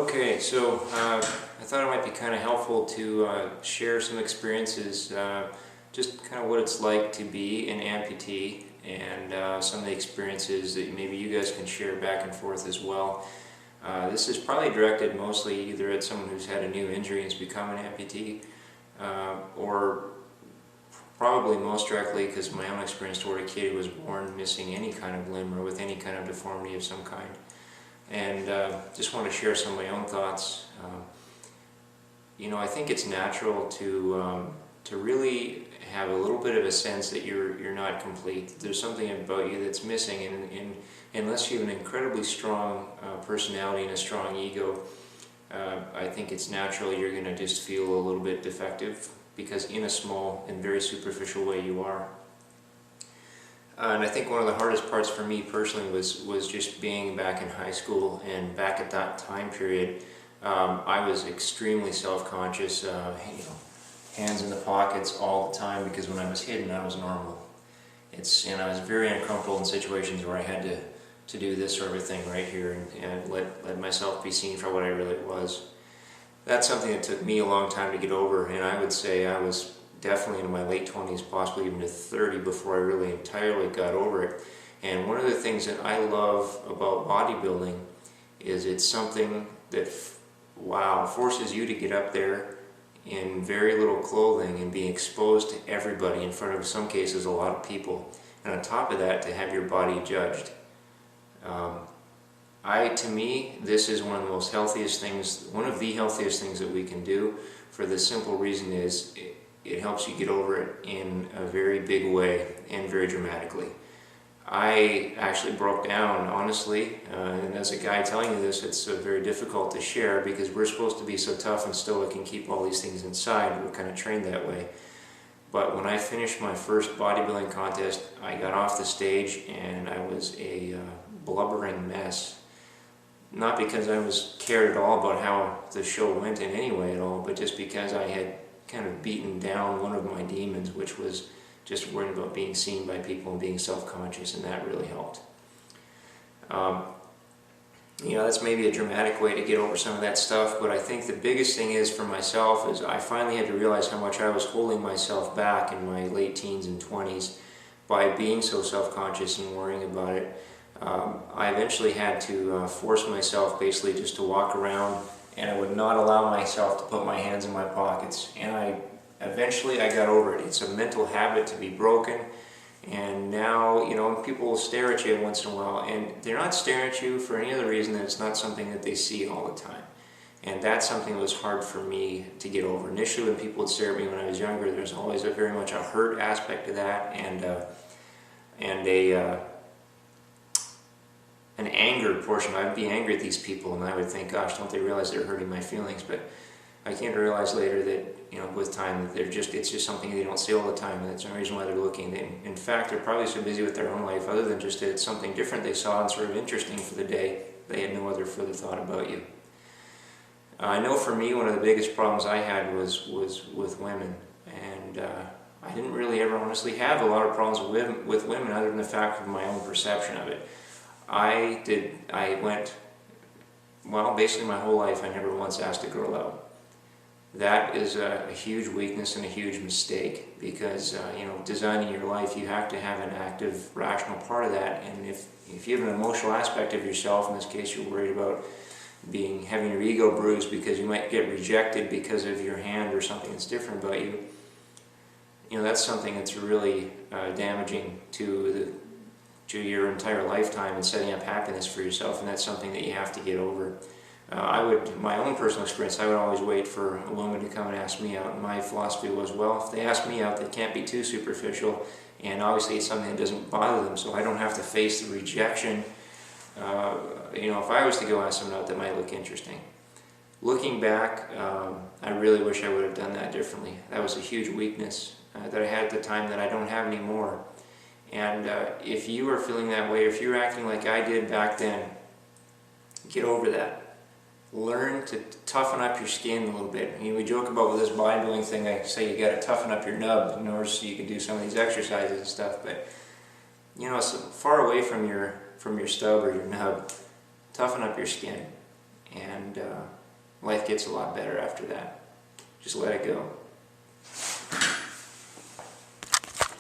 Okay, so I thought it might be kind of helpful to share some experiences, just kind of what it's like to be an amputee, and some of the experiences that maybe you guys can share back and forth as well. This is probably directed mostly either at someone who's had a new injury and has become an amputee, or probably most directly because my own experience toward a kid who was born missing any kind of limb or with any kind of deformity of some kind. And just want to share some of my own thoughts. I think it's natural to really have a little bit of a sense that you're not complete. There's something about you that's missing, and unless you have an incredibly strong personality and a strong ego, I think it's natural you're going to just feel a little bit defective, because in a small and very superficial way you are. And I think one of the hardest parts for me personally was just being back in high school, and back at that time period, I was extremely self-conscious, hands in the pockets all the time, because when I was hidden I was normal. And I was very uncomfortable in situations where I had to do this sort of a thing right here and let myself be seen for what I really was. That's something that took me a long time to get over, and I would say I was definitely in my late 20s, possibly even to 30, before I really entirely got over it. And one of the things that I love about bodybuilding is it's something that, forces you to get up there in very little clothing and be exposed to everybody in front of, in some cases, a lot of people. And on top of that, to have your body judged. To me, this is one of the healthiest things that we can do, for the simple reason is it helps you get over it in a very big way and very dramatically. I actually broke down, honestly, and as a guy telling you this, it's very difficult to share, because we're supposed to be so tough and stoic and keep all these things inside. We're kind of trained that way. But when I finished my first bodybuilding contest, I got off the stage and I was a blubbering mess. Not because I cared at all about how the show went in any way at all, but just because I had kind of beaten down one of my demons, which was just worrying about being seen by people and being self-conscious, and that really helped. That's maybe a dramatic way to get over some of that stuff, but I think the biggest thing is for myself is I finally had to realize how much I was holding myself back in my late teens and 20s by being so self-conscious and worrying about it. I eventually had to force myself basically just to walk around, and I would not allow myself to put my hands in my pockets. And eventually I got over it. It's a mental habit to be broken. And now, people will stare at you once in a while, and they're not staring at you for any other reason than it's not something that they see all the time. And that's something that was hard for me to get over. Initially, when people would stare at me when I was younger, there's always very much a hurt aspect to that, and an anger portion. I would be angry at these people, and I would think, gosh, don't they realize they're hurting my feelings? But I came to realize later that, with time, that it's just something they don't see all the time, and that's the reason why they're looking. In fact, they're probably so busy with their own life, other than just that it's something different they saw and sort of interesting for the day, they had no other further thought about you. I know for me, one of the biggest problems I had was with women, and I didn't really ever honestly have a lot of problems with women, other than the fact of my own perception of it. Basically my whole life I never once asked a girl out. That is a huge weakness and a huge mistake, because designing your life, you have to have an active, rational part of that. And if you have an emotional aspect of yourself, in this case you're worried about having your ego bruised because you might get rejected because of your hand or something that's different about you, that's something that's really damaging to your entire lifetime and setting up happiness for yourself, and that's something that you have to get over. My own personal experience, I would always wait for a woman to come and ask me out, and my philosophy was, well, if they ask me out, they can't be too superficial, and obviously it's something that doesn't bother them, so I don't have to face the rejection. If I was to go ask someone out, that might look interesting. Looking back, I really wish I would have done that differently. That was a huge weakness that I had at the time that I don't have anymore. And if you are feeling that way, or if you're acting like I did back then, get over that. Learn to toughen up your skin a little bit. We joke about with this bodybuilding thing, I say you got to toughen up your nub in order so you can do some of these exercises and stuff. But so far away from your stub or your nub, toughen up your skin, and life gets a lot better after that. Just let it go.